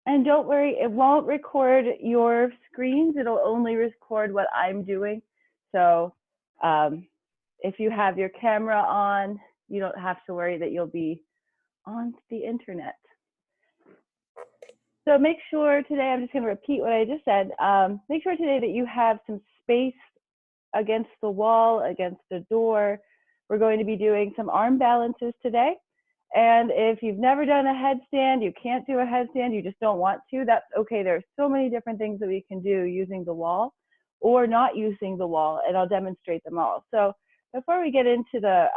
And don't worry, it won't record your screens. It'll only record what I'm doing. So if you have your camera on, you don't have to worry that you'll be on the internet. So make sure today, I'm just going to repeat what I just said. Make sure today that you have some space against the wall, against the door. We're going to be doing some arm balances today. And if you've never done a headstand, you can't do a headstand, you just don't want to, that's okay. There are so many different things that we can do using the wall or not using the wall, and I'll demonstrate them all. So before we get into the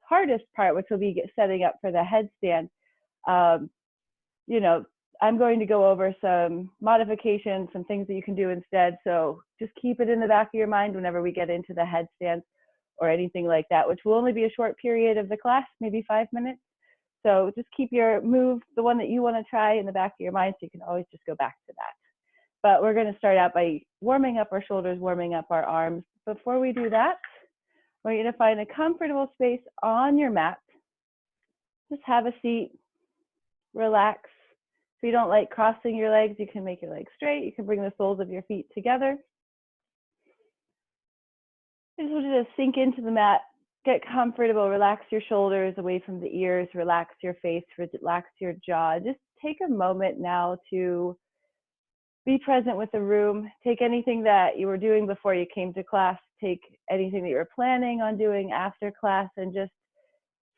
hardest part, which will be setting up for the headstand, you know, I'm going to go over some modifications, some things that you can do instead. So just keep it in the back of your mind whenever we get into the headstands or anything like that, which will only be a short period of the class, maybe 5 minutes. So just keep your move, the one that you want to try, in the back of your mind, so you can always just go back to that. But we're going to start out by warming up our shoulders, warming up our arms. Before we do that, we're going to find a comfortable space on your mat. Just have a seat, relax. If you don't like crossing your legs, you can make your legs straight. You can bring the soles of your feet together. I just want you to sink into the mat, get comfortable, relax your shoulders away from the ears, relax your face, relax your jaw. Just take a moment now to be present with the room. Take anything that you were doing before you came to class, take anything that you were planning on doing after class, and just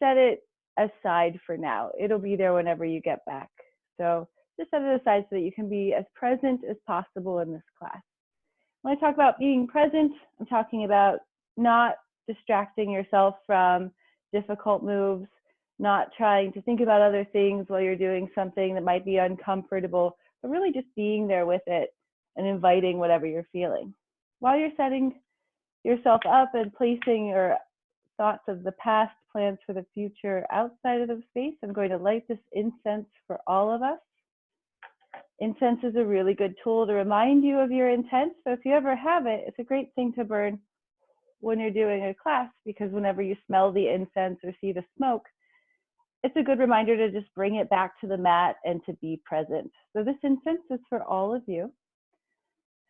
set it aside for now. It'll be there whenever you get back. So just set it aside so that you can be as present as possible in this class. When I talk about being present, I'm talking about not distracting yourself from difficult moves, not trying to think about other things while you're doing something that might be uncomfortable, but really just being there with it and inviting whatever you're feeling. While you're setting yourself up and placing your thoughts of the past, plans for the future outside of the space, I'm going to light this incense for all of us. Incense is a really good tool to remind you of your intent. So if you ever have it, it's a great thing to burn when you're doing a class, because whenever you smell the incense or see the smoke, it's a good reminder to just bring it back to the mat and to be present. So this incense is for all of you.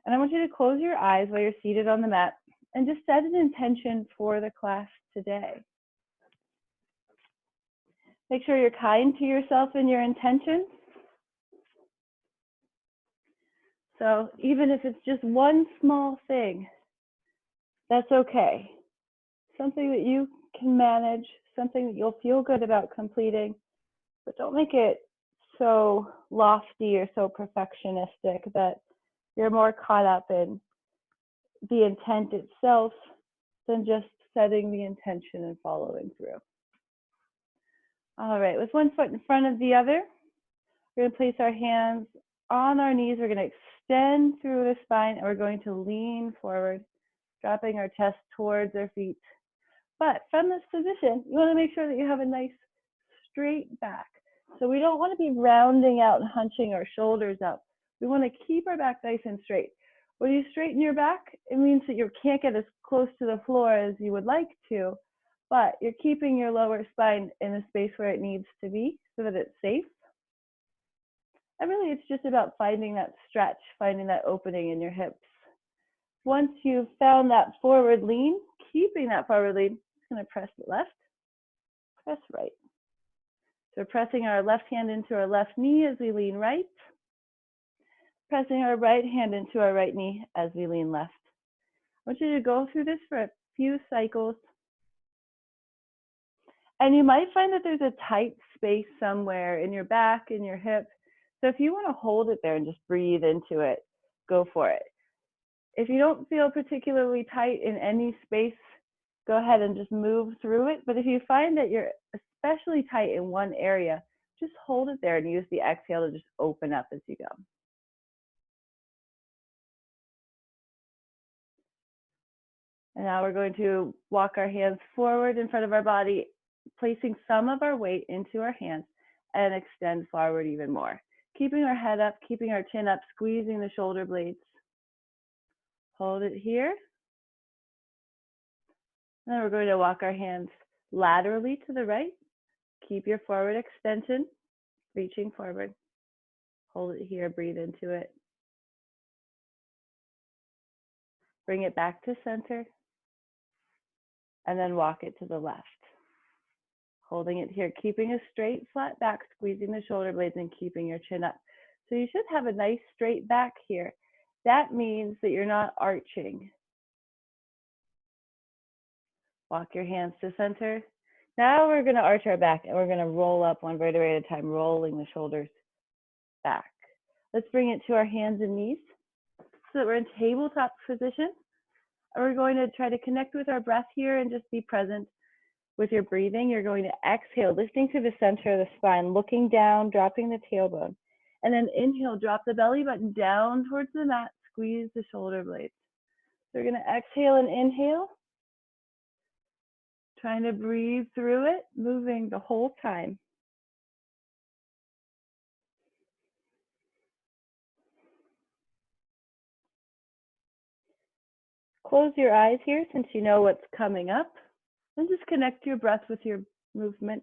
And I want you to close your eyes while you're seated on the mat and just set an intention for the class today. Make sure you're kind to yourself in your intentions. So even if it's just one small thing, that's okay. Something that you can manage, something that you'll feel good about completing, but don't make it so lofty or so perfectionistic that you're more caught up in the intent itself than just setting the intention and following through. All right, with one foot in front of the other, we're going to place our hands on our knees. We're going to extend through the spine, and we're going to lean forward, dropping our chest towards our feet. But from this position, you want to make sure that you have a nice straight back. So we don't want to be rounding out and hunching our shoulders up. We want to keep our back nice and straight. When you straighten your back, it means that you can't get as close to the floor as you would like to, but you're keeping your lower spine in the space where it needs to be so that it's safe. And really, it's just about finding that stretch, finding that opening in your hips. Once you've found that forward lean, keeping that forward lean, I'm going to press left, press right. So we're pressing our left hand into our left knee as we lean right, pressing our right hand into our right knee as we lean left. I want you to go through this for a few cycles. And you might find that there's a tight space somewhere in your back, in your hip. So if you want to hold it there and just breathe into it, go for it. If you don't feel particularly tight in any space, go ahead and just move through it. But if you find that you're especially tight in one area, just hold it there and use the exhale to just open up as you go. And now we're going to walk our hands forward in front of our body, placing some of our weight into our hands and extend forward even more. Keeping our head up, keeping our chin up, squeezing the shoulder blades. Hold it here. Then we're going to walk our hands laterally to the right. Keep your forward extension, reaching forward. Hold it here, breathe into it. Bring it back to center, and then walk it to the left. Holding it here, keeping a straight, flat back, squeezing the shoulder blades and keeping your chin up. So you should have a nice straight back here. That means that you're not arching. Walk your hands to center. Now we're going to arch our back and we're going to roll up one vertebrae at a time, rolling the shoulders back. Let's bring it to our hands and knees so that we're in tabletop position. And we're going to try to connect with our breath here and just be present with your breathing. You're going to exhale, lifting to the center of the spine, looking down, dropping the tailbone. And then inhale, drop the belly button down towards the mat, squeeze the shoulder blades. So we're going to exhale and inhale, trying to breathe through it, moving the whole time. Close your eyes here since you know what's coming up, and just connect your breath with your movement.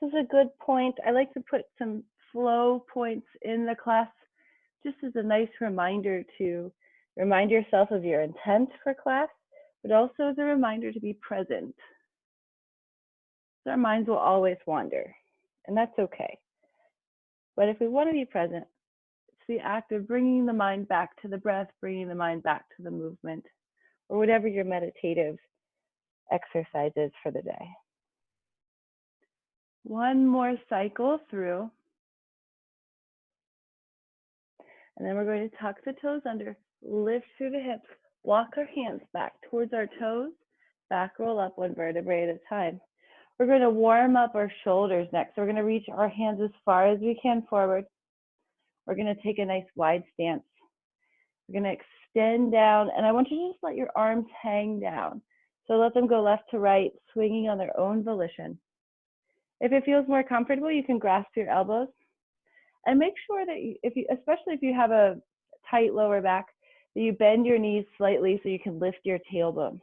This is a good point. I like to put some flow points in the class just as a nice reminder to remind yourself of your intent for class, but also as a reminder to be present. So our minds will always wander, and that's okay. But if we want to be present, it's the act of bringing the mind back to the breath, bringing the mind back to the movement, or whatever your meditative exercise is for the day. One more cycle through. And then we're going to tuck the toes under, lift through the hips, walk our hands back towards our toes, back roll up one vertebrae at a time. We're going to warm up our shoulders next. So we're going to reach our hands as far as we can forward. We're going to take a nice wide stance. We're going to extend down, and I want you to just let your arms hang down. So let them go left to right, swinging on their own volition. If it feels more comfortable, you can grasp your elbows. And make sure that, especially if you have a tight lower back, that you bend your knees slightly so you can lift your tailbone.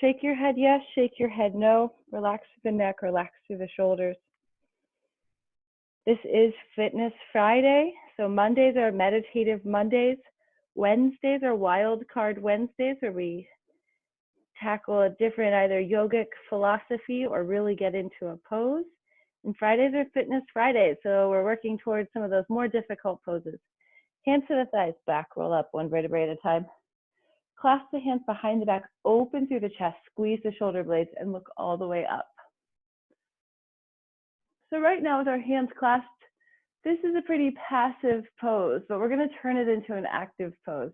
Shake your head yes, shake your head no. Relax through the neck, relax through the shoulders. This is Fitness Friday, so Mondays are meditative Mondays. Wednesdays are wild card Wednesdays, where we tackle a different either yogic philosophy or really get into a pose. And Fridays are Fitness Fridays, so we're working towards some of those more difficult poses. Hands to the thighs, back roll up one vertebrae at a time. Clasp the hands behind the back, open through the chest, squeeze the shoulder blades, and look all the way up. So right now with our hands clasped, this is a pretty passive pose, but we're going to turn it into an active pose.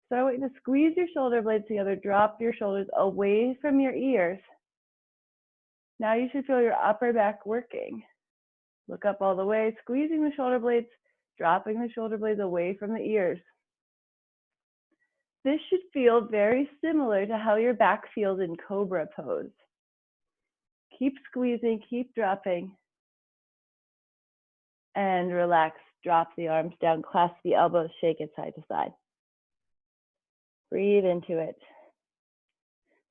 So I want you to squeeze your shoulder blades together, drop your shoulders away from your ears. Now you should feel your upper back working. Look up all the way, squeezing the shoulder blades, dropping the shoulder blades away from the ears. This should feel very similar to how your back feels in Cobra pose. Keep squeezing, keep dropping, and relax. Drop the arms down, clasp the elbows, shake it side to side. Breathe into it.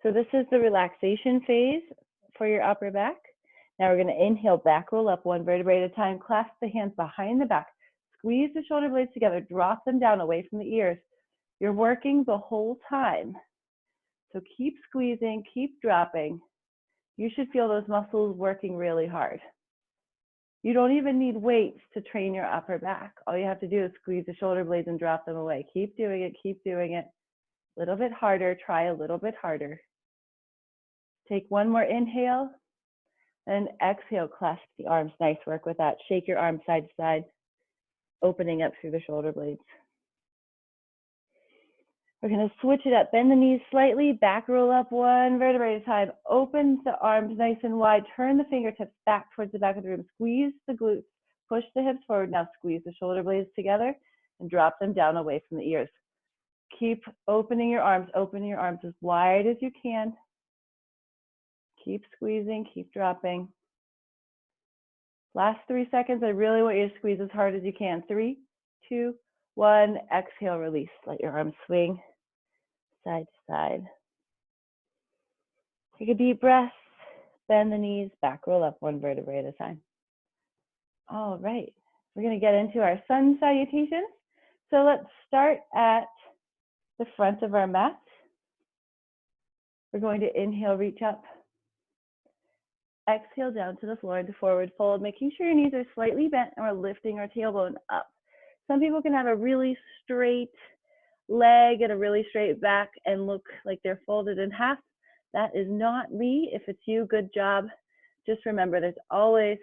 So this is the relaxation phase for your upper back. Now we're going to inhale, back roll up one vertebrae at a time, clasp the hands behind the back, squeeze the shoulder blades together, drop them down away from the ears. You're working the whole time. So keep squeezing, keep dropping. You should feel those muscles working really hard. You don't even need weights to train your upper back. All you have to do is squeeze the shoulder blades and drop them away. Keep doing it, keep doing it. A little bit harder, try a little bit harder. Take one more inhale, and exhale, clasp the arms. Nice work with that. Shake your arms side to side, opening up through the shoulder blades. We're going to switch it up. Bend the knees slightly, back roll up one vertebrae at a time. Open the arms nice and wide. Turn the fingertips back towards the back of the room. Squeeze the glutes. Push the hips forward. Now squeeze the shoulder blades together and drop them down away from the ears. Keep opening your arms as wide as you can. Keep squeezing, keep dropping. Last 3 seconds, I really want you to squeeze as hard as you can. 3, 2, 1, exhale, release. Let your arms swing side to side. Take a deep breath, bend the knees, back roll up one vertebrae at a time. All right, we're going to get into our sun salutations. So let's start at the front of our mat. We're going to inhale, reach up. Exhale down to the floor into forward fold, making sure your knees are slightly bent and we're lifting our tailbone up. Some people can have a really straight leg and a really straight back and look like they're folded in half. That is not me. If it's you, good job. Just remember, there's always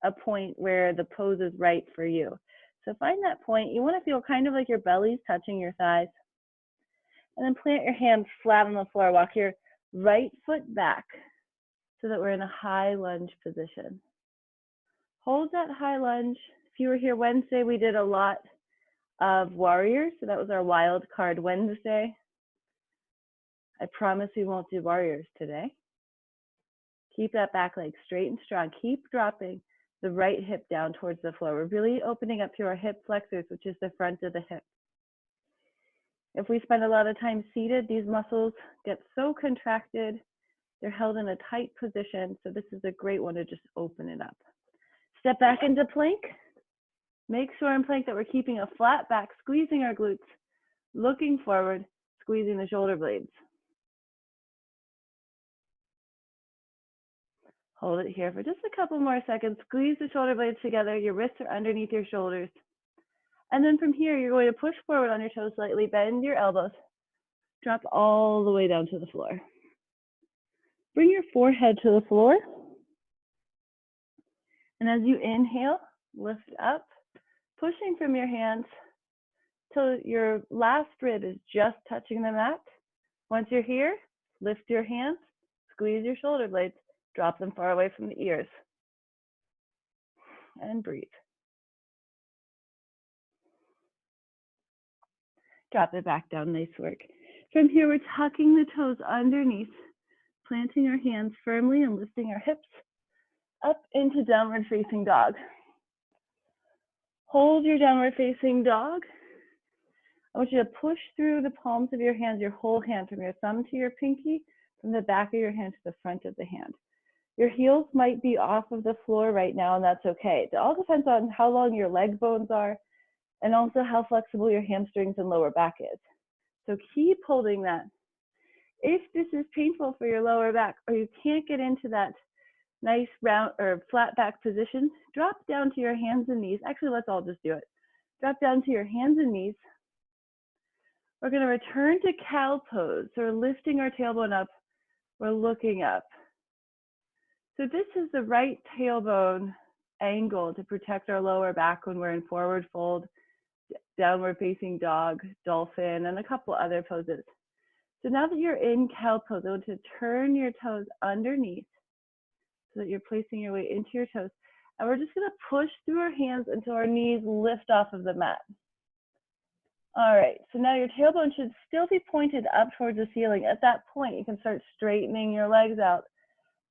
a point where the pose is right for you. So find that point. You want to feel kind of like your belly's touching your thighs. And then plant your hands flat on the floor. Walk your right foot back so that we're in a high lunge position. Hold that high lunge. If you were here Wednesday, we did a lot of warriors. So that was our wild card Wednesday. I promise we won't do warriors today. Keep that back leg straight and strong. Keep dropping the right hip down towards the floor. We're really opening up through our hip flexors, which is the front of the hip. If we spend a lot of time seated, these muscles get so contracted. They're held in a tight position. So this is a great one to just open it up. Step back into plank. Make sure in plank that we're keeping a flat back, squeezing our glutes, looking forward, squeezing the shoulder blades. Hold it here for just a couple more seconds. Squeeze the shoulder blades together. Your wrists are underneath your shoulders. And then from here, you're going to push forward on your toes slightly, bend your elbows, drop all the way down to the floor. Bring your forehead to the floor. And as you inhale, lift up, pushing from your hands till your last rib is just touching the mat. Once you're here, lift your hands, squeeze your shoulder blades, drop them far away from the ears. And breathe. Drop it back down, nice work. From here, we're tucking the toes underneath, planting our hands firmly and lifting our hips up into downward facing dog. Hold your downward facing dog. I want you to push through the palms of your hands, your whole hand, from your thumb to your pinky, from the back of your hand to the front of the hand. Your heels might be off of the floor right now, and that's okay. It all depends on how long your leg bones are and also how flexible your hamstrings and lower back is. So keep holding that. If this is painful for your lower back or you can't get into that nice round or flat back position, drop down to your hands and knees. Actually, let's all just do it. Drop down to your hands and knees. We're going to return to cow pose. So we're lifting our tailbone up. We're looking up. So this is the right tailbone angle to protect our lower back when we're in forward fold, downward facing dog, dolphin, and a couple other poses. So now that you're in cow pose, I want to turn your toes underneath so that you're placing your weight into your toes. And we're just going to push through our hands until our knees lift off of the mat. All right, so now your tailbone should still be pointed up towards the ceiling. At that point, you can start straightening your legs out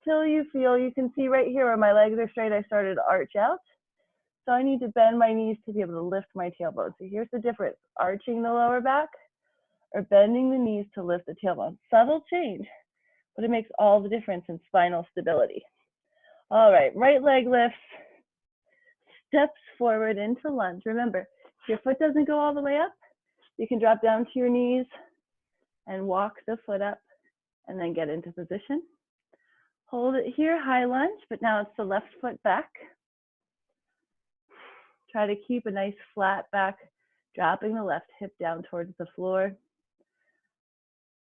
till you feel, you can see right here where my legs are straight, I started to arch out. So I need to bend my knees to be able to lift my tailbone. So here's the difference, arching the lower back or bending the knees to lift the tailbone. Subtle change, but it makes all the difference in spinal stability. All right, right leg lifts, steps forward into lunge. Remember, if your foot doesn't go all the way up, you can drop down to your knees and walk the foot up and then get into position. Hold it here, high lunge, but now it's the left foot back. Try to keep a nice flat back, dropping the left hip down towards the floor.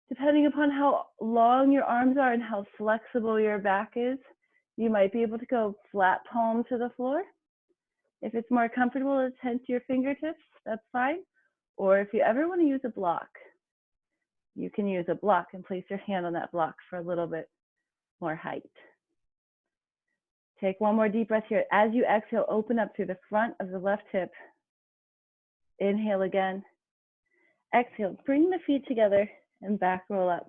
Depending upon how long your arms are and how flexible your back is, you might be able to go flat palm to the floor. If it's more comfortable to tend to your fingertips, that's fine. Or if you ever want to use a block, you can use a block and place your hand on that block for a little bit more height. Take one more deep breath here. As you exhale, open up through the front of the left hip. Inhale again. Exhale, bring the feet together and back roll up.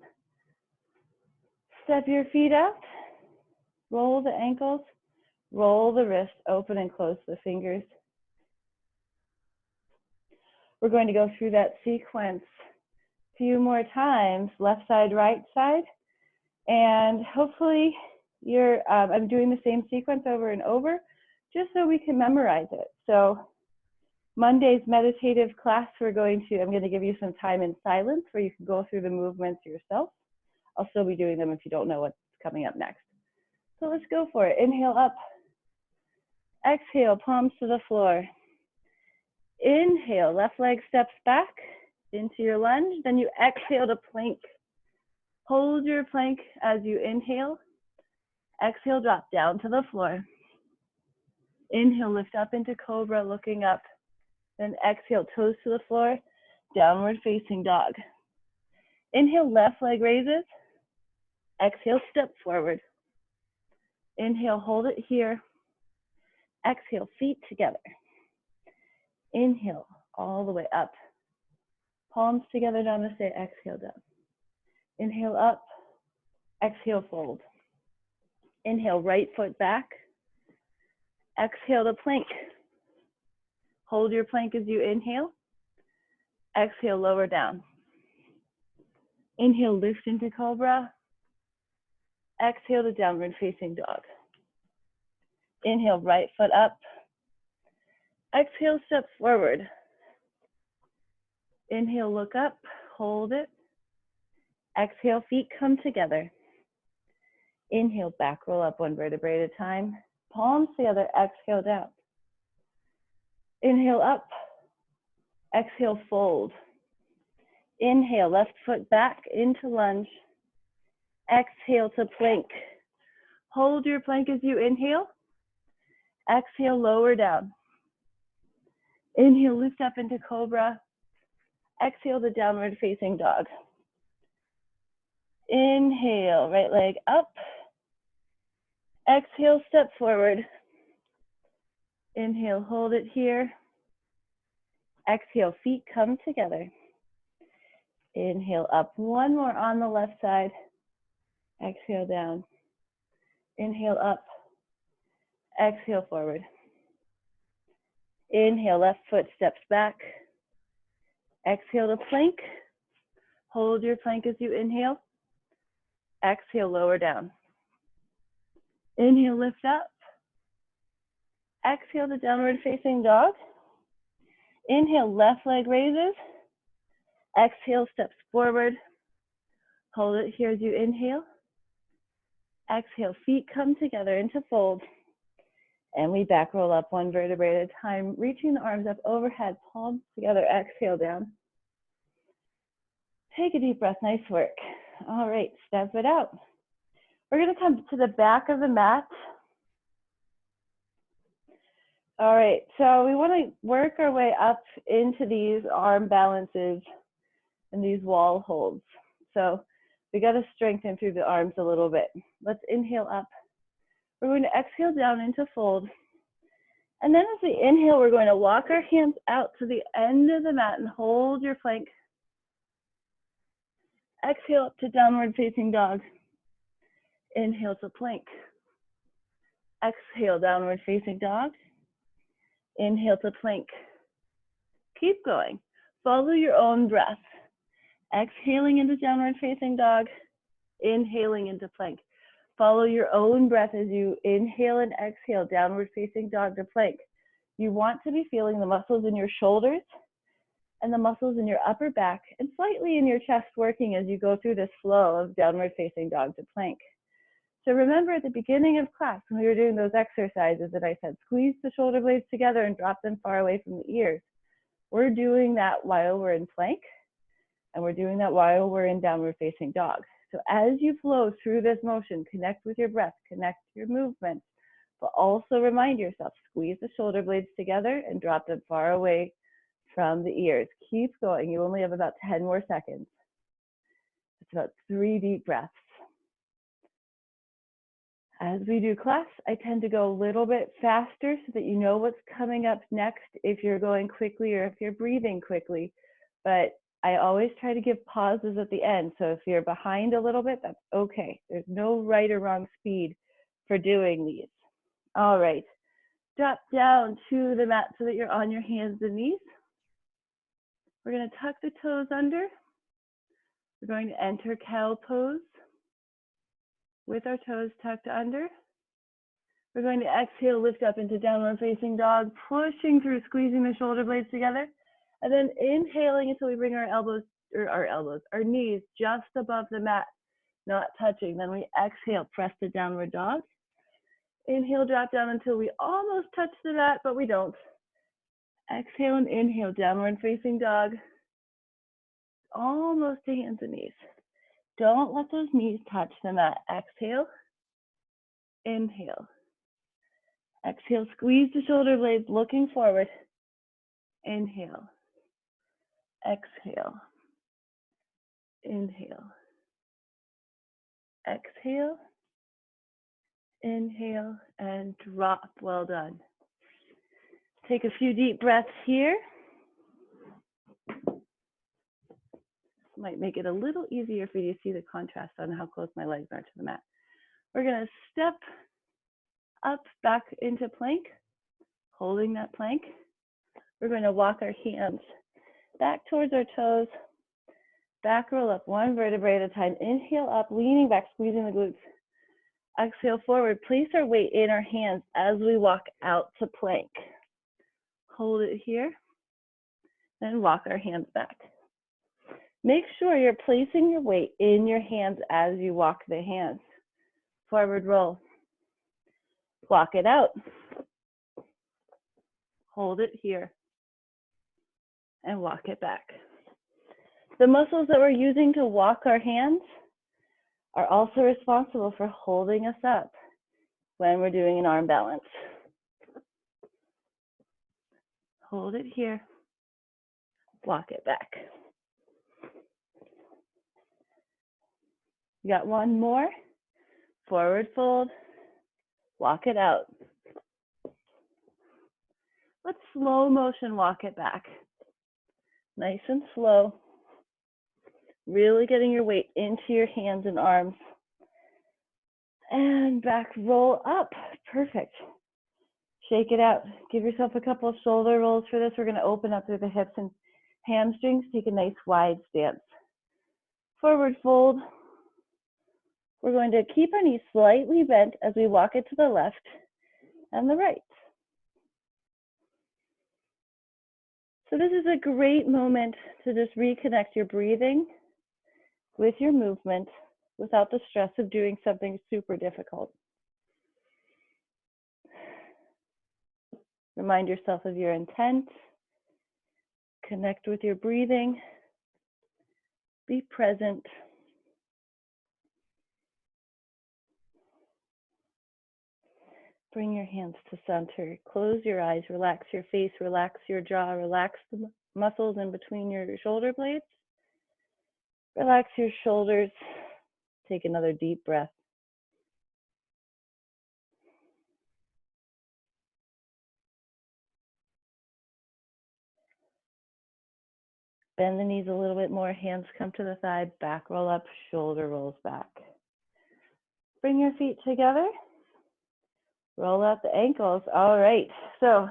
Step your feet out. Roll the ankles. Roll the wrists, open and close the fingers. We're going to go through that sequence a few more times, left side, right side. And hopefully I'm doing the same sequence over and over. just so we can memorize it. So Monday's meditative class, I'm going to give you some time in silence where you can go through the movements yourself. I'll still be doing them if you don't know what's coming up next. So let's go for it. Inhale up. Exhale, palms to the floor. Inhale, left leg steps back into your lunge. Then you exhale to plank. Hold your plank as you inhale. Exhale, drop down to the floor. Inhale, lift up into cobra, looking up. Then exhale, toes to the floor, downward facing dog. Inhale, left leg raises. Exhale, step forward. Inhale, hold it here. Exhale, feet together. Inhale, all the way up. Palms together, namaste, exhale down. Inhale up, exhale, fold. Inhale, right foot back. Exhale to plank. Hold your plank as you inhale. Exhale, lower down. Inhale, lift into cobra. Exhale to downward facing dog. Inhale, right foot up. Exhale, step forward. Inhale, look up, hold it. Exhale, feet come together. Inhale, back roll up one vertebrae at a time. Palms together, exhale down. Inhale up, exhale, fold. Inhale, left foot back into lunge. Exhale to plank. Hold your plank as you inhale. Exhale, lower down. Inhale, lift up into cobra. Exhale to downward facing dog. Inhale, right leg up. Exhale, step forward. Inhale, hold it here. Exhale, feet come together. Inhale up, one more on the left side. Exhale down. Inhale up. Exhale forward. Inhale, left foot steps back. Exhale to plank. Hold your plank as you inhale. Exhale, lower down. Inhale, lift up. Exhale to downward facing dog. Inhale, left leg raises. Exhale, steps forward. Hold it here as you inhale. Exhale, feet come together into fold. And we back roll up one vertebrae at a time, reaching the arms up overhead, palms together, exhale down. Take a deep breath, nice work. All right, step it out. We're gonna come to the back of the mat. All right, so we wanna work our way up into these arm balances and these wall holds. So we gotta strengthen through the arms a little bit. Let's inhale up. We're going to exhale down into fold. And then as we inhale, we're going to walk our hands out to the end of the mat and hold your plank. Exhale up to downward facing dog. Inhale to plank. Exhale, downward facing dog. Inhale to plank. Keep going. Follow your own breath. Exhaling into downward facing dog. Inhaling into plank. Follow your own breath as you inhale and exhale, downward facing dog to plank. You want to be feeling the muscles in your shoulders and the muscles in your upper back and slightly in your chest working as you go through this flow of downward facing dog to plank. So remember at the beginning of class when we were doing those exercises that I said, squeeze the shoulder blades together and drop them far away from the ears. We're doing that while we're in plank, and we're doing that while we're in downward facing dog. So as you flow through this motion, connect with your breath, connect your movements, but also remind yourself, squeeze the shoulder blades together and drop them far away from the ears. Keep going. You only have about 10 more seconds. It's about 3 deep breaths. As we do class, I tend to go a little bit faster so that you know what's coming up next if you're going quickly or if you're breathing quickly. But I always try to give pauses at the end. So if you're behind a little bit, that's okay. There's no right or wrong speed for doing these. All right, drop down to the mat so that you're on your hands and knees. We're gonna tuck the toes under. We're going to enter cow pose with our toes tucked under. We're going to exhale, lift up into downward facing dog, pushing through, squeezing the shoulder blades together, and then inhaling until we bring our knees just above the mat, not touching. Then we exhale, press to downward dog. Inhale, drop down until we almost touch the mat, but we don't. Exhale and inhale, downward facing dog, almost to hands and knees. Don't let those knees touch the mat. Exhale, inhale. Exhale, squeeze the shoulder blades, looking forward. Inhale, exhale, inhale, exhale, inhale, and drop. Well done. Take a few deep breaths here. Might make it a little easier for you to see the contrast on how close my legs are to the mat. We're going to step up back into plank, holding that plank. We're going to walk our hands back towards our toes, back roll up one vertebrae at a time. Inhale up, leaning back, squeezing the glutes. Exhale forward, place our weight in our hands as we walk out to plank. Hold it here, then walk our hands back. Make sure you're placing your weight in your hands as you walk the hands. Forward roll. Walk it out. Hold it here. And walk it back. The muscles that we're using to walk our hands are also responsible for holding us up when we're doing an arm balance. Hold it here. Walk it back. You got one more. Forward fold. Walk it out. Let's slow motion walk it back. Nice and slow. Really getting your weight into your hands and arms. And back, roll up. Perfect. Shake it out. Give yourself a couple of shoulder rolls for this. We're going to open up through the hips and hamstrings. Take a nice wide stance. Forward fold. We're going to keep our knees slightly bent as we walk it to the left and the right. So this is a great moment to just reconnect your breathing with your movement without the stress of doing something super difficult. Remind yourself of your intent. Connect with your breathing. Be present. Bring your hands to center. Close your eyes. Relax your face. Relax your jaw. Relax the muscles in between your shoulder blades. Relax your shoulders. Take another deep breath. Bend the knees a little bit more. Hands come to the thigh. Back roll up. Shoulder rolls back. Bring your feet together. Roll out the ankles. All right. So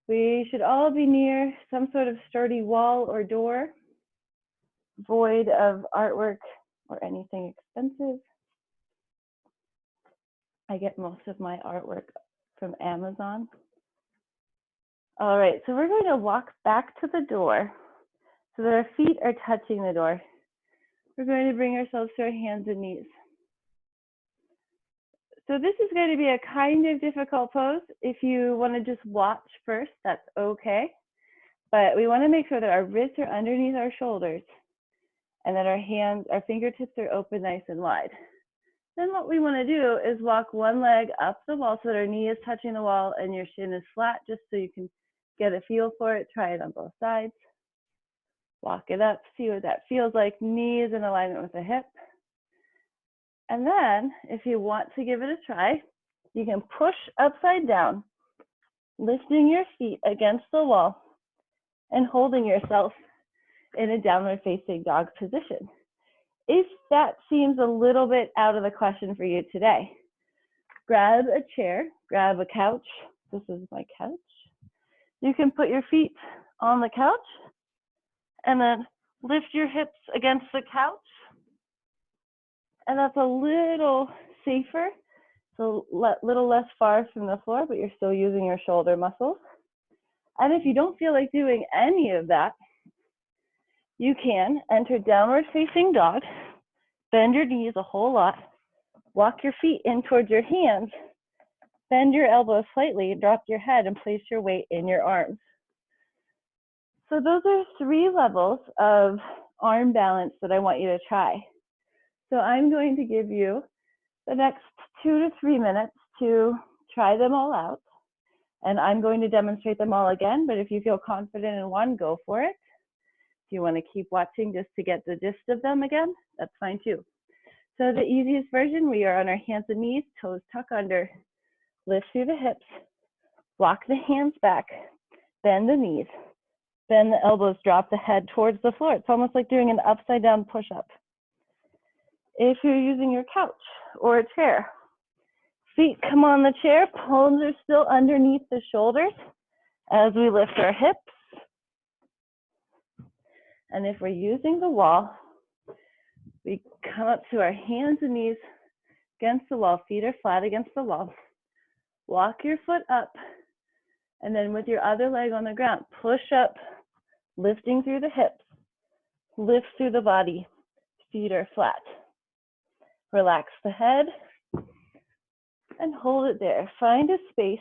we should all be near some sort of sturdy wall or door, void of artwork or anything expensive. I get most of my artwork from Amazon. All right, so we're going to walk back to the door so that our feet are touching the door. We're going to bring ourselves to our hands and knees. So this is going to be a kind of difficult pose. If you want to just watch first, that's okay. But we want to make sure that our wrists are underneath our shoulders and that our fingertips are open nice and wide. Then what we want to do is walk one leg up the wall so that our knee is touching the wall and your shin is flat, just so you can get a feel for it. Try it on both sides. Walk it up, see what that feels like. Knee is in alignment with the hip. And then if you want to give it a try, you can push upside down, lifting your feet against the wall and holding yourself in a downward facing dog position. If that seems a little bit out of the question for you today, grab a chair, grab a couch. This is my couch. You can put your feet on the couch and then lift your hips against the couch. And that's a little safer So little less far from the floor, but you're still using your shoulder muscles. And if you don't feel like doing any of that, you can enter downward facing dog, bend your knees a whole lot, walk your feet in towards your hands, bend your elbows slightly, drop your head, and place your weight in your arms. So those are 3 levels of arm balance that I want you to try. So I'm going to give you the next 2 to 3 minutes to try them all out. And I'm going to demonstrate them all again, but if you feel confident in one, go for it. If you want to keep watching just to get the gist of them again, that's fine too. So the easiest version, we are on our hands and knees, toes tuck under, lift through the hips, walk the hands back, bend the knees, bend the elbows, drop the head towards the floor. It's almost like doing an upside down push-up. If you're using your couch or a chair, feet come on the chair, palms are still underneath the shoulders as we lift our hips. And if we're using the wall, we come up to our hands and knees against the wall, feet are flat against the wall. Walk your foot up, and then with your other leg on the ground, push up, lifting through the hips, lift through the body, feet are flat. Relax the head and hold it there. Find a space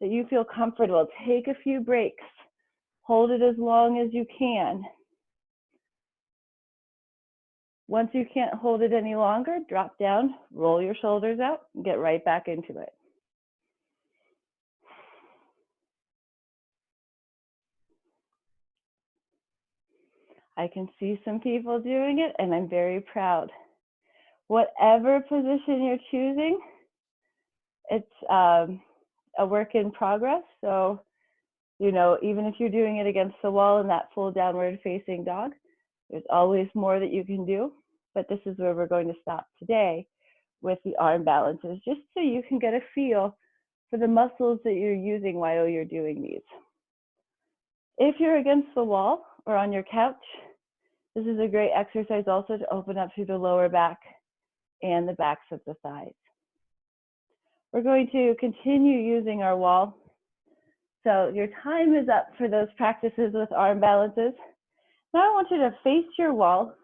that you feel comfortable. Take a few breaks. Hold it as long as you can. Once you can't hold it any longer, drop down, roll your shoulders out, and get right back into it. I can see some people doing it, and I'm very proud. Whatever position you're choosing, it's a work in progress. So, even if you're doing it against the wall in that full downward facing dog, there's always more that you can do. But this is where we're going to stop today with the arm balances, just so you can get a feel for the muscles that you're using while you're doing these. If you're against the wall or on your couch, this is a great exercise also to open up through the lower back and the backs of the thighs. We're going to continue using our wall. So your time is up for those practices with arm balances. Now I want you to face your wall.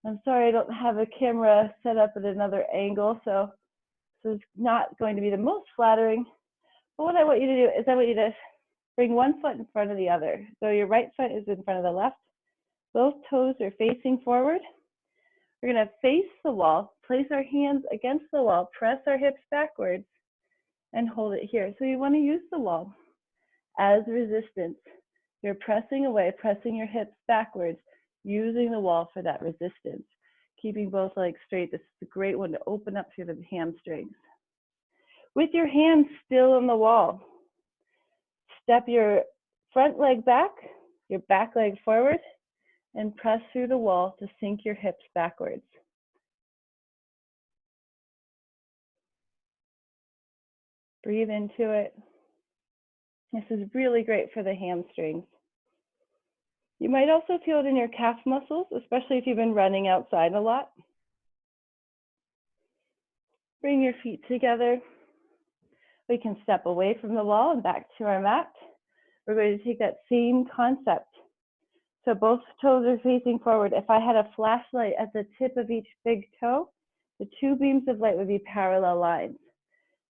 I'm sorry I don't have a camera set up at another angle, so this is not going to be the most flattering. But what I want you to do is I want you to bring one foot in front of the other. So your right foot is in front of the left. Both toes are facing forward. We're going to face the wall, place our hands against the wall, press our hips backwards, and hold it here. So you want to use the wall as resistance. You're pressing away, pressing your hips backwards, using the wall for that resistance. Keeping both legs straight. This is a great one to open up through the hamstrings. With your hands still on the wall, step your front leg back, your back leg forward, and press through the wall to sink your hips backwards. Breathe into it. This is really great for the hamstrings. You might also feel it in your calf muscles, especially if you've been running outside a lot. Bring your feet together. We can step away from the wall and back to our mat. We're going to take that same concept. So both toes are facing forward. If I had a flashlight at the tip of each big toe, the 2 beams of light would be parallel lines.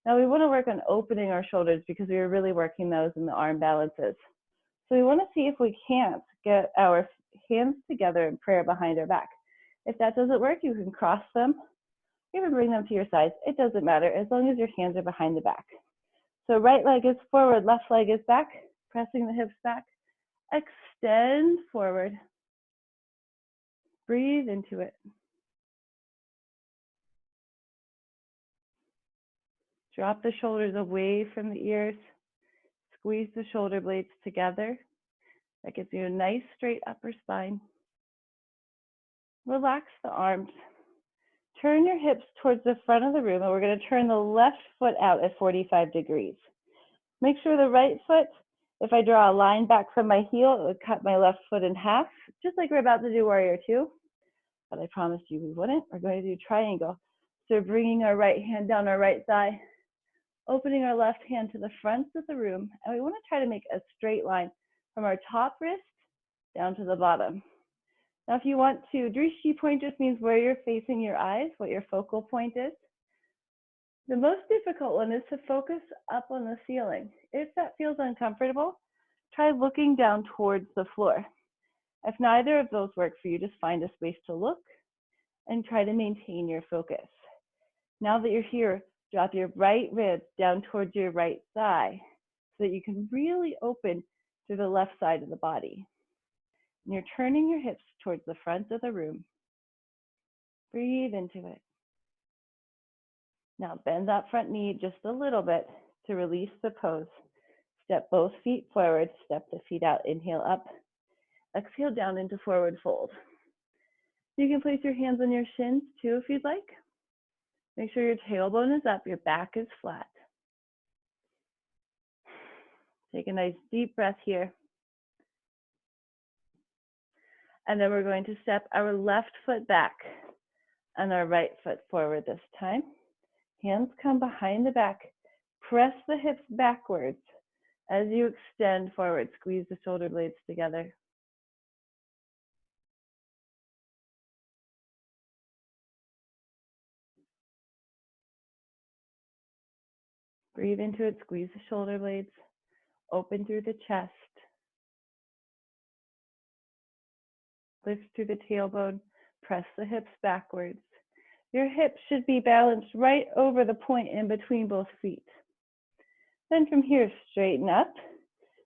Now we want to work on opening our shoulders because we were really working those in the arm balances. So we want to see if we can't get our hands together in prayer behind our back. If that doesn't work, you can cross them, even bring them to your sides. It doesn't matter as long as your hands are behind the back. So right leg is forward, left leg is back, pressing the hips back. Extend forward. Breathe into it. Drop the shoulders away from the ears. Squeeze the shoulder blades together. That gives you a nice straight upper spine. Relax the arms. Turn your hips towards the front of the room, and we're going to turn the left foot out at 45 degrees. Make sure the right foot, if I draw a line back from my heel, it would cut my left foot in half, just like we're about to do Warrior 2. But I promised you we wouldn't. We're going to do triangle. So bringing our right hand down our right thigh, opening our left hand to the front of the room, and we want to try to make a straight line from our top wrist down to the bottom. Now, if you want to, drishti point just means where you're facing your eyes, what your focal point is. The most difficult one is to focus up on the ceiling. If that feels uncomfortable, try looking down towards the floor. If neither of those work for you, just find a space to look and try to maintain your focus. Now that you're here, drop your right rib down towards your right thigh so that you can really open to the left side of the body. And you're turning your hips towards the front of the room. Breathe into it. Now bend that front knee just a little bit to release the pose. Step both feet forward, step the feet out, inhale up. Exhale down into forward fold. You can place your hands on your shins too if you'd like. Make sure your tailbone is up, your back is flat. Take a nice deep breath here. And then we're going to step our left foot back and our right foot forward this time. Hands come behind the back. Press the hips backwards as you extend forward. Squeeze the shoulder blades together. Breathe into it, squeeze the shoulder blades. Open through the chest. Lift through the tailbone. Press the hips backwards. Your hips should be balanced right over the point in between both feet. Then from here, straighten up.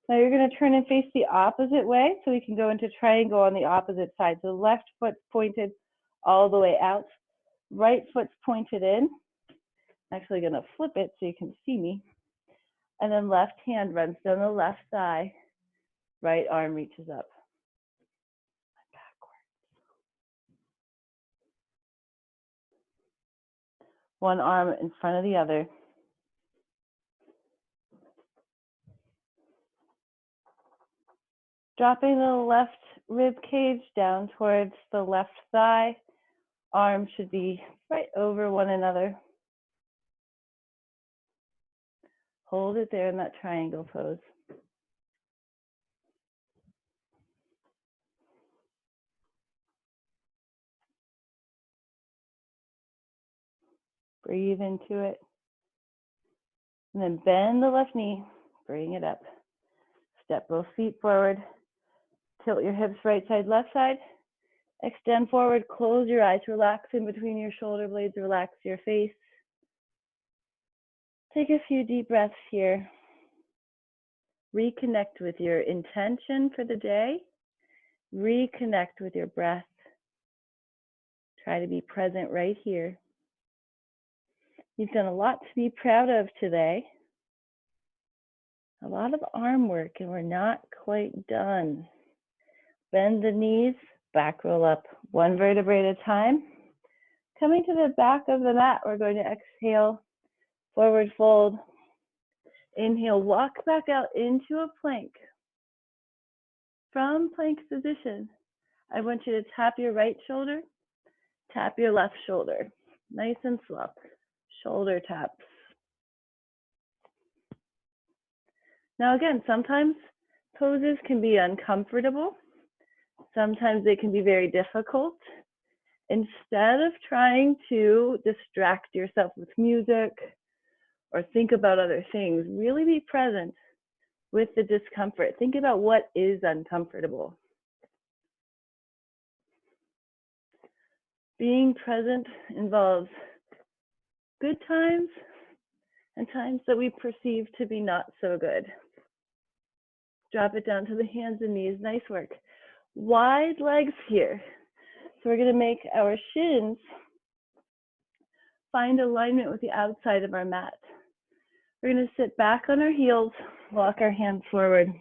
Now you're going to turn and face the opposite way so we can go into triangle on the opposite side. So left foot's pointed all the way out. Right foot's pointed in. I'm actually going to flip it so you can see me. And then left hand runs down the left thigh. Right arm reaches up. One arm in front of the other. Dropping the left rib cage down towards the left thigh. Arms should be right over one another. Hold it there in that triangle pose. Breathe into it. And then bend the left knee, bring it up. Step both feet forward. Tilt your hips right side, left side. Extend forward, close your eyes, relax in between your shoulder blades, relax your face. Take a few deep breaths here. Reconnect with your intention for the day. Reconnect with your breath. Try to be present right here. You've done a lot to be proud of today. A lot of arm work, and we're not quite done. Bend the knees, back roll up, one vertebrae at a time. Coming to the back of the mat, we're going to exhale, forward fold. Inhale, walk back out into a plank. From plank position, I want you to tap your right shoulder, tap your left shoulder. Nice and slow. Shoulder taps. Now again, sometimes poses can be uncomfortable. Sometimes they can be very difficult. Instead of trying to distract yourself with music or think about other things, really be present with the discomfort. Think about what is uncomfortable. Being present involves good times and times that we perceive to be not so good. Drop it down to the hands and knees. Nice work. Wide legs here. So we're going to make our shins find alignment with the outside of our mat. We're going to sit back on our heels, walk our hands forward.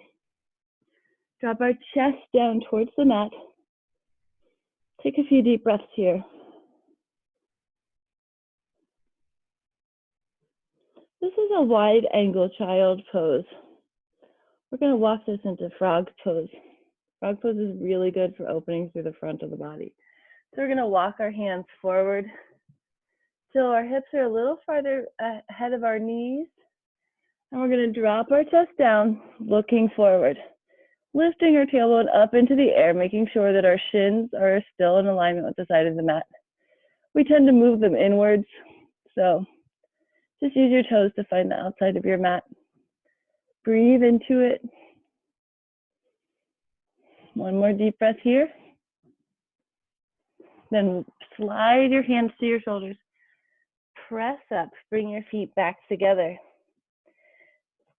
Drop our chest down towards the mat. Take a few deep breaths here. This is a wide angle child pose. We're going to walk this into frog pose. Frog pose is really good for opening through the front of the body. So we're going to walk our hands forward Still, our hips are a little farther ahead of our knees. And we're going to drop our chest down, looking forward. Lifting our tailbone up into the air, making sure that our shins are still in alignment with the side of the mat. We tend to move them inwards, so just use your toes to find the outside of your mat. Breathe into it. One more deep breath here. Then slide your hands to your shoulders. Press up, bring your feet back together.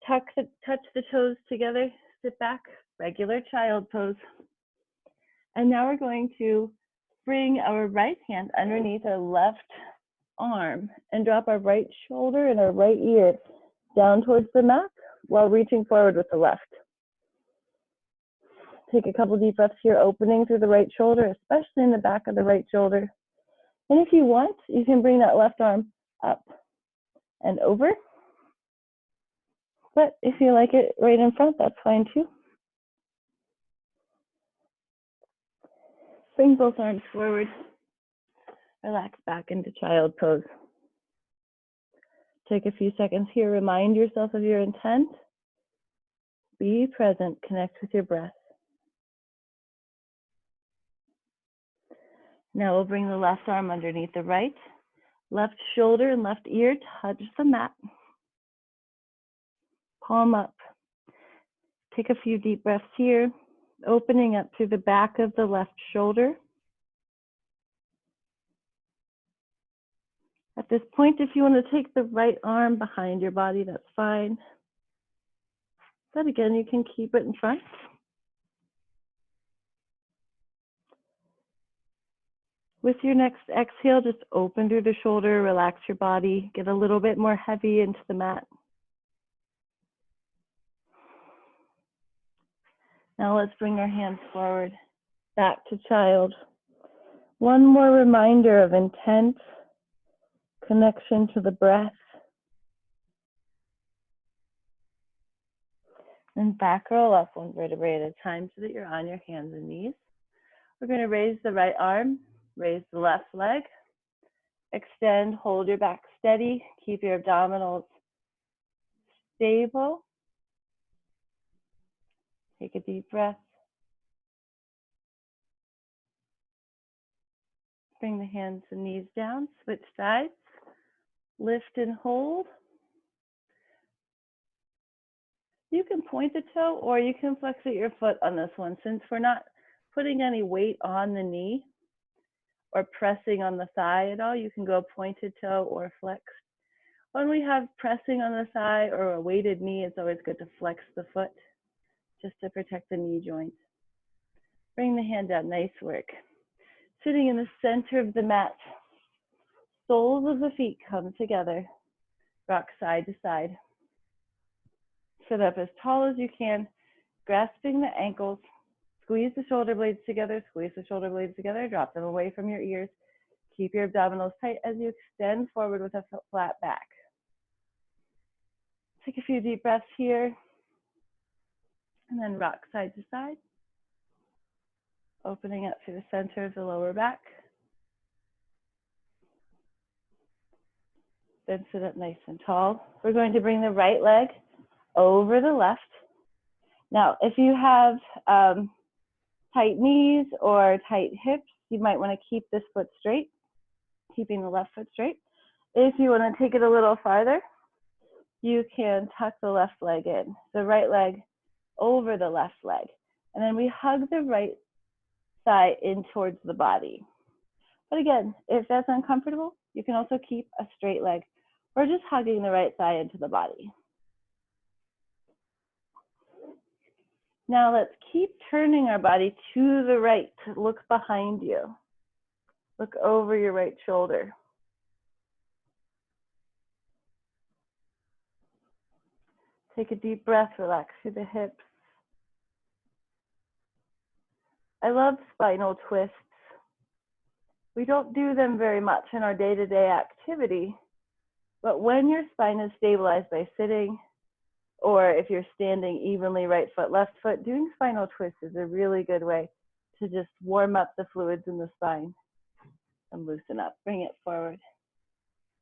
Touch the toes together, sit back, regular child pose. And now we're going to bring our right hand underneath our left arm and drop our right shoulder and our right ear down towards the mat while reaching forward with the left. Take a couple deep breaths here, opening through the right shoulder, especially in the back of the right shoulder. And if you want, you can bring that left arm up and over. But if you like it right in front, that's fine too. Bring both arms forward. Relax back into child pose. Take a few seconds here. Remind yourself of your intent. Be present. Connect with your breath. Now we'll bring the left arm underneath the right. Left shoulder and left ear touch the mat. Palm up. Take a few deep breaths here, opening up through the back of the left shoulder. At this point, if you want to take the right arm behind your body, that's fine. But again, you can keep it in front. With your next exhale, just open through the shoulder, relax your body, get a little bit more heavy into the mat. Now let's bring our hands forward, back to child. One more reminder of intent, connection to the breath. And back roll up one vertebrae at a time so that you're on your hands and knees. We're going to raise the right arm, raise the left leg, extend, hold your back steady, keep your abdominals stable. Take a deep breath. Bring the hands and knees down, switch sides, lift and hold. You can point the toe or you can flex at your foot on this one. Since we're not putting any weight on the knee or pressing on the thigh at all, you can go pointed toe or flex. When we have pressing on the thigh or a weighted knee, it's always good to flex the foot just to protect the knee joint. Bring the hand down, nice work. Sitting in the center of the mat, soles of the feet come together, rock side to side. Sit up as tall as you can, grasping the ankles, squeeze the shoulder blades together, drop them away from your ears. Keep your abdominals tight as you extend forward with a flat back. Take a few deep breaths here, and then rock side to side, opening up through the center of the lower back. Then sit up nice and tall. We're going to bring the right leg over the left. Now, if you have tight knees or tight hips, you might want to keep this foot straight, keeping the left foot straight. If you want to take it a little farther, you can tuck the left leg in, the right leg over the left leg. And then we hug the right thigh in towards the body. But again, if that's uncomfortable, you can also keep a straight leg or just hugging the right thigh into the body. Now let's keep turning our body to the right. Look behind you. Look over your right shoulder. Take a deep breath, relax through the hips. I love spinal twists. We don't do them very much in our day-to-day activity, but when your spine is stabilized by sitting, or if you're standing evenly right foot, left foot, doing spinal twists is a really good way to just warm up the fluids in the spine and loosen up. Bring it forward.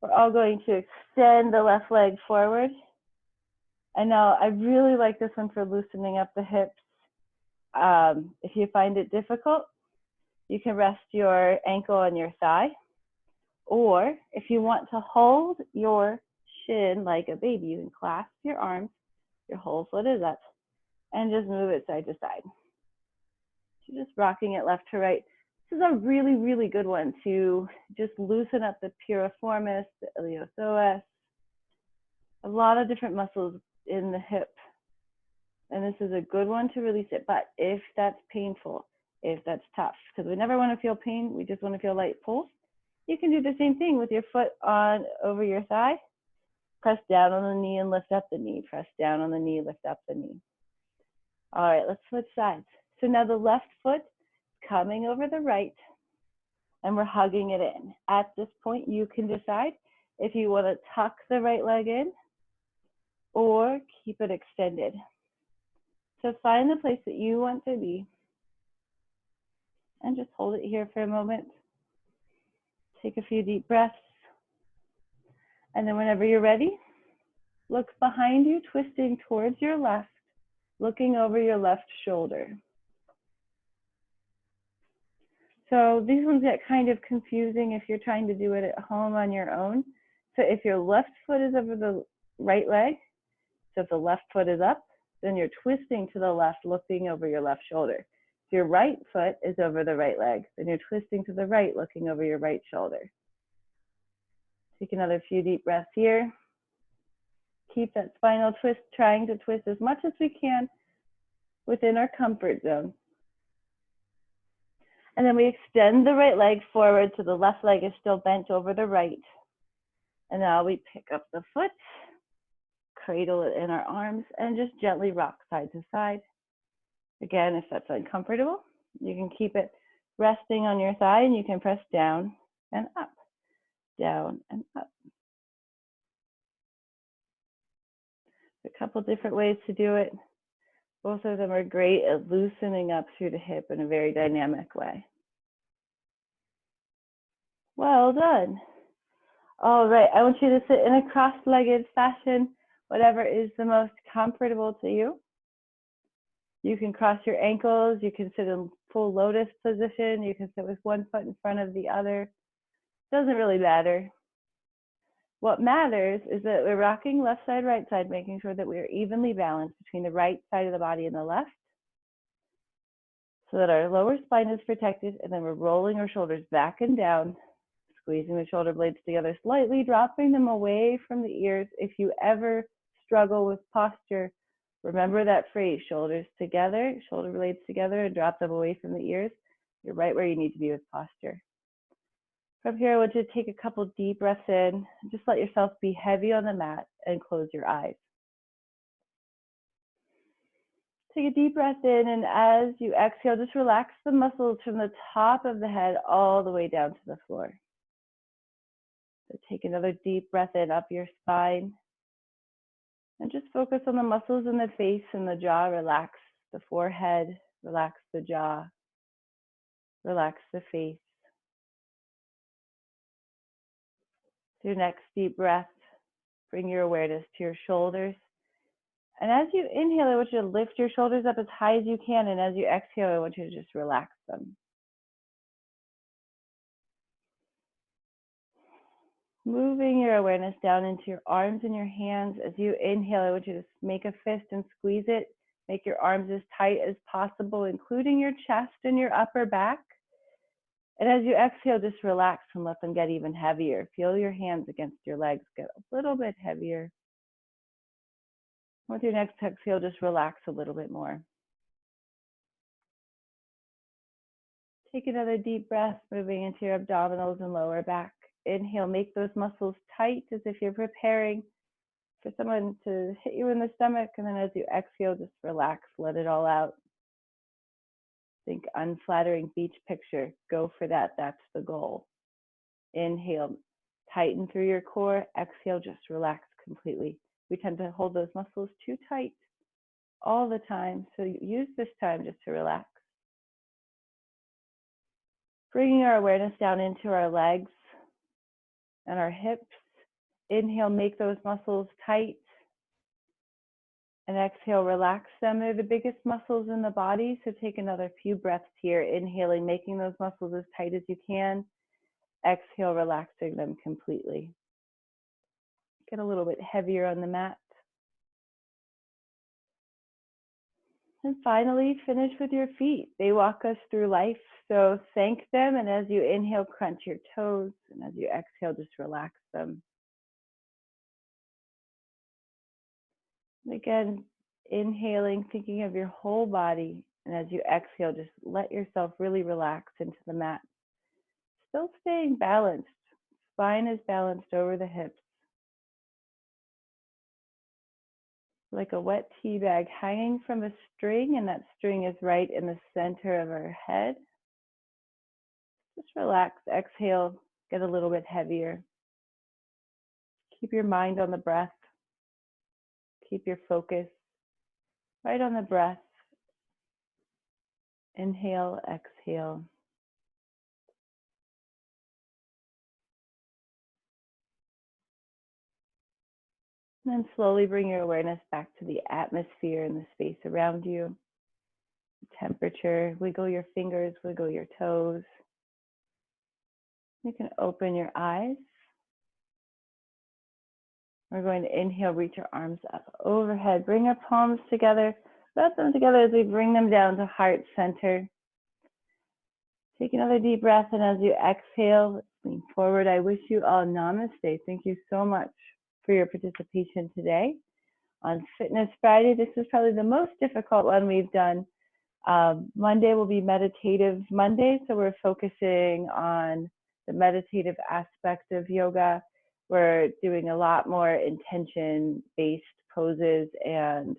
We're all going to extend the left leg forward. And now I really like this one for loosening up the hips. If you find it difficult, you can rest your ankle on your thigh. Or if you want to hold your shin like a baby, you can clasp your arms, your whole foot is up, and just move it side to side. So just rocking it left to right. This is a really, really good one to just loosen up the piriformis, the iliopsoas, a lot of different muscles in the hip. And this is a good one to release it. But if that's painful, if that's tough, because we never want to feel pain, we just want to feel light pulse, you can do the same thing with your foot on over your thigh. Press down on the knee and lift up the knee. Press down on the knee, lift up the knee. All right, let's switch sides. So now the left foot is coming over the right, and we're hugging it in. At this point, you can decide if you want to tuck the right leg in or keep it extended. So find the place that you want to be and just hold it here for a moment. Take a few deep breaths. And then whenever you're ready, look behind you, twisting towards your left, looking over your left shoulder. So these ones get kind of confusing if you're trying to do it at home on your own. So if your left foot is over the right leg, so if the left foot is up, then you're twisting to the left, looking over your left shoulder. If your right foot is over the right leg, then you're twisting to the right, looking over your right shoulder. Take another few deep breaths here. Keep that spinal twist, trying to twist as much as we can within our comfort zone. And then we extend the right leg forward so the left leg is still bent over the right. And now we pick up the foot, cradle it in our arms, and just gently rock side to side. Again, if that's uncomfortable, you can keep it resting on your thigh and you can press down and up, down and up. A couple different ways to do it. Both of them are great at loosening up through the hip in a very dynamic way. Well done. All right, I want you to sit in a cross-legged fashion, whatever is the most comfortable to you. You can cross your ankles, you can sit in full lotus position, you can sit with one foot in front of the other. Doesn't really matter. What matters is that we're rocking left side, right side, making sure that we are evenly balanced between the right side of the body and the left, so that our lower spine is protected, and then we're rolling our shoulders back and down, squeezing the shoulder blades together slightly, dropping them away from the ears. If you ever struggle with posture, remember that phrase, shoulders together, shoulder blades together, and drop them away from the ears. You're right where you need to be with posture. From here, I want you to take a couple deep breaths in. Just let yourself be heavy on the mat and close your eyes. Take a deep breath in, and as you exhale, just relax the muscles from the top of the head all the way down to the floor. So take another deep breath in up your spine. And just focus on the muscles in the face and the jaw. Relax the forehead, relax the jaw, relax the face. Your next deep breath, bring your awareness to your shoulders. And as you inhale, I want you to lift your shoulders up as high as you can. And as you exhale, I want you to just relax them. Moving your awareness down into your arms and your hands. As you inhale, I want you to make a fist and squeeze it. Make your arms as tight as possible, including your chest and your upper back. And as you exhale, just relax and let them get even heavier. Feel your hands against your legs get a little bit heavier. With your next exhale, just relax a little bit more. Take another deep breath, moving into your abdominals and lower back. Inhale, make those muscles tight as if you're preparing for someone to hit you in the stomach. And then as you exhale, just relax, let it all out. Think unflattering beach picture. Go for that. That's the goal. Inhale, tighten through your core. Exhale, just relax completely. We tend to hold those muscles too tight all the time. So use this time just to relax. Bringing our awareness down into our legs and our hips. inhale, make those muscles tight. And exhale, relax them. They're the biggest muscles in the body. So take another few breaths here. Inhaling, making those muscles as tight as you can. Exhale, relaxing them completely. Get a little bit heavier on the mat. And finally, finish with your feet. They walk us through life. So thank them. And as you inhale, crunch your toes. And as you exhale, just relax them. And again, inhaling, thinking of your whole body. And as you exhale, just let yourself really relax into the mat. Still staying balanced. Spine is balanced over the hips. Like a wet tea bag hanging from a string, and that string is right in the center of our head. Just relax, exhale, get a little bit heavier. Keep your mind on the breath. Keep your focus right on the breath. Inhale, exhale. And then slowly bring your awareness back to the atmosphere and the space around you. Temperature, wiggle your fingers, wiggle your toes. You can open your eyes. We're going to inhale, reach your arms up overhead. Bring our palms together. Rub them together as we bring them down to heart center. Take another deep breath, and as you exhale, lean forward. I wish you all namaste. Thank you so much for your participation today. On Fitness Friday, this is probably the most difficult one we've done. Monday will be Meditative Monday, so we're focusing on the meditative aspect of yoga. We're doing a lot more intention-based poses and